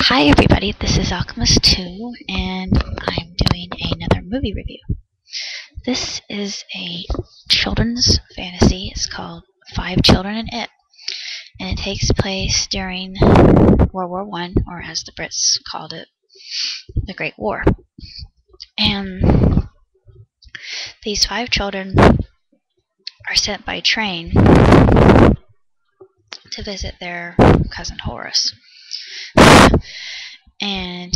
Hi everybody, this is Alchemist2 and I'm doing another movie review. This is a children's fantasy. It's called Five Children and It, and it takes place during World War I, or as the Brits called it, the Great War. And these five children are sent by train to visit their cousin Horace. And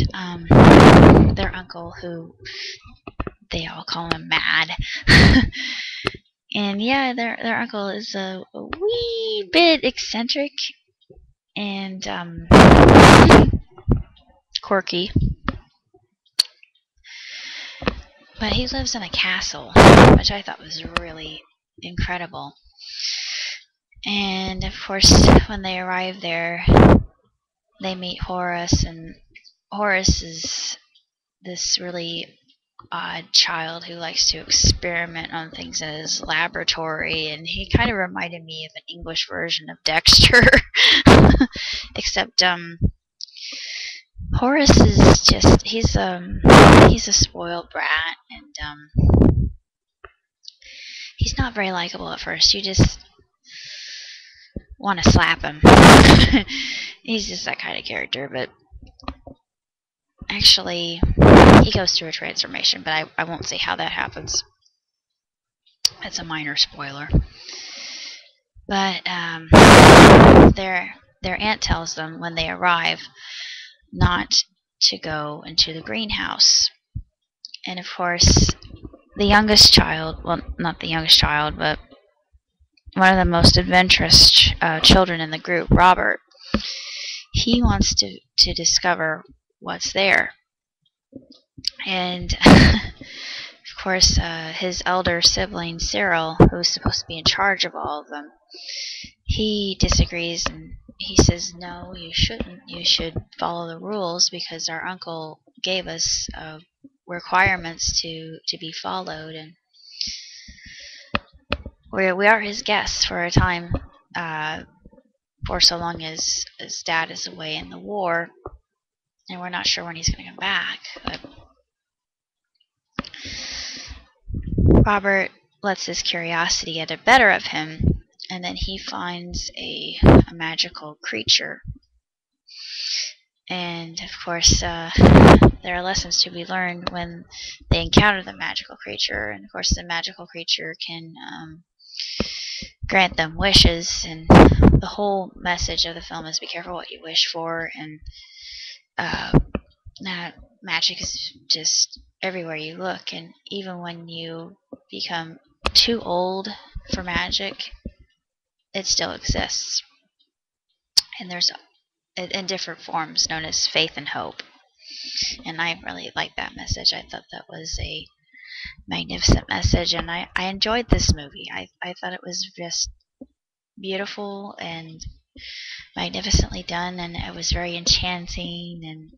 their uncle, who they all call him Mad. And yeah, their uncle is a wee bit eccentric and quirky. But he lives in a castle, which I thought was really incredible. And of course, when they arrive there, they meet Horace, and Horace is this really odd child who likes to experiment on things in his laboratory, and he kind of reminded me of an English version of Dexter. Except Horace is just he's a spoiled brat, and he's not very likable at first. You just want to slap him. He's just that kind of character, but actually he goes through a transformation, but I won't say how that happens. It's a minor spoiler. But their aunt tells them when they arrive not to go into the greenhouse. And of course, the youngest child, well, not the youngest child, but one of the most adventurous children in the group, Robert, he wants to discover what's there. And of course, his elder sibling, Cyril, who's supposed to be in charge of all of them, he disagrees, and he says, no, you shouldn't. You should follow the rules because our uncle gave us requirements to be followed, and we are his guests for a time, for so long as his dad is away in the war, and we're not sure when he's going to come back. But Robert lets his curiosity get the better of him, and then he finds a magical creature. And of course, there are lessons to be learned when they encounter the magical creature. And of course, the magical creature can grant them wishes. And the whole message of the film is be careful what you wish for. And that magic is just everywhere you look. And even when you become too old for magic, it still exists. And there's in different forms known as faith and hope. And I really liked that message. I thought that was a magnificent message, and I enjoyed this movie. I thought it was just beautiful and magnificently done, and it was very enchanting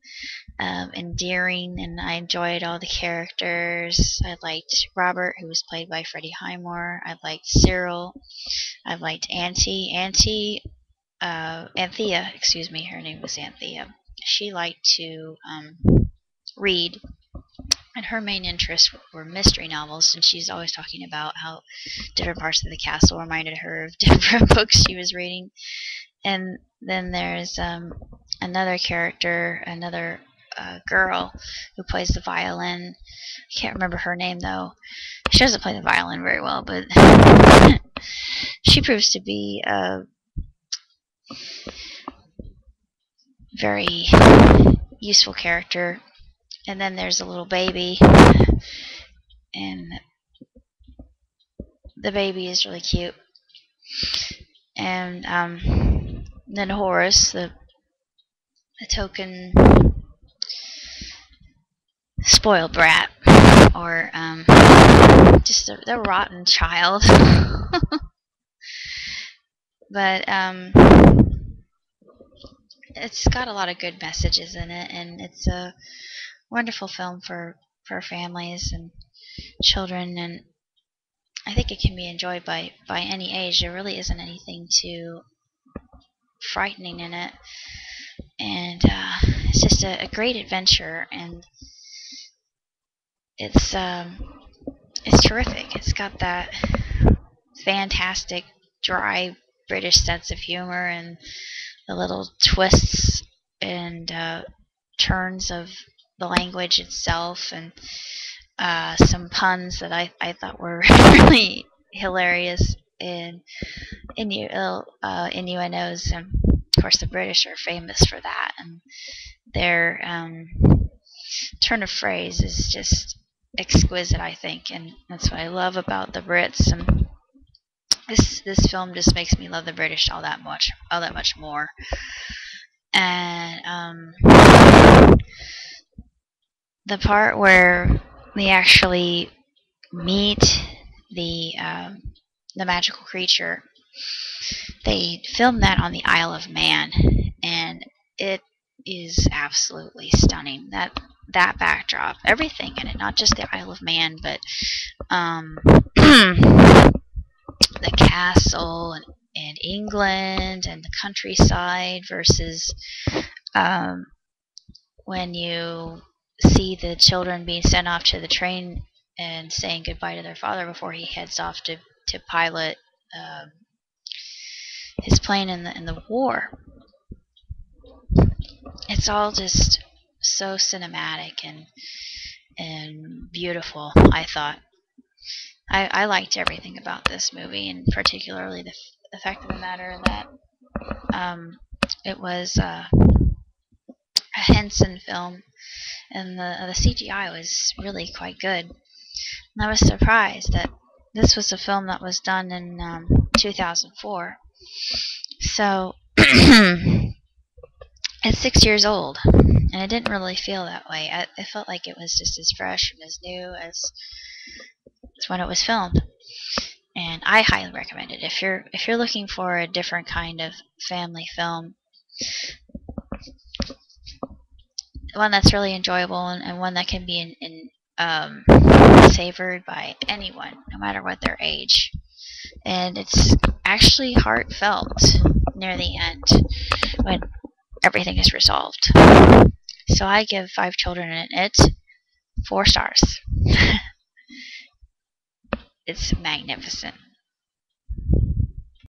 and endearing, and I enjoyed all the characters. I liked Robert, who was played by Freddie Highmore. I liked Cyril. I liked Anthea, excuse me, her name was Anthea. She liked to read, and her main interests were mystery novels, and she's always talking about how different parts of the castle reminded her of different books she was reading. And then there's another character, another girl who plays the violin. I can't remember her name, though. She doesn't play the violin very well, but she proves to be a very useful character. And then there's a little baby, and the baby is really cute. And then Horace, the token spoiled brat, or just the rotten child. But it's got a lot of good messages in it, and it's a wonderful film for families and children, and I think it can be enjoyed by any age. There really isn't anything too frightening in it, and it's just just a great adventure, and it's terrific. It's got that fantastic, dry British sense of humor, and the little twists and turns of the language itself, and some puns that I thought were really hilarious, and innuendos, and of course the British are famous for that, and their turn of phrase is just exquisite, I think, and that's what I love about the Brits. And this film just makes me love the British all that much more. And the part where we actually meet the magical creature, they filmed that on the Isle of Man, and it is absolutely stunning. That backdrop, everything in it, not just the Isle of Man, but the castle, and England, and the countryside, versus when you see the children being sent off to the train and saying goodbye to their father before he heads off to pilot his plane in the war. It's all just so cinematic and beautiful, I thought. I liked everything about this movie, and particularly the fact of the matter that it was a Henson film, and the CGI was really quite good. And I was surprised that this was a film that was done in 2004. So it's 6 years old, and it didn't really feel that way. I felt like it was just as fresh and as new as when it was filmed. And I highly recommend it if you're looking for a different kind of family film, one that's really enjoyable, and one that can be savored by anyone, no matter what their age. And it's actually heartfelt near the end when everything is resolved. So I give 5 Children in It 4 stars. It's magnificent.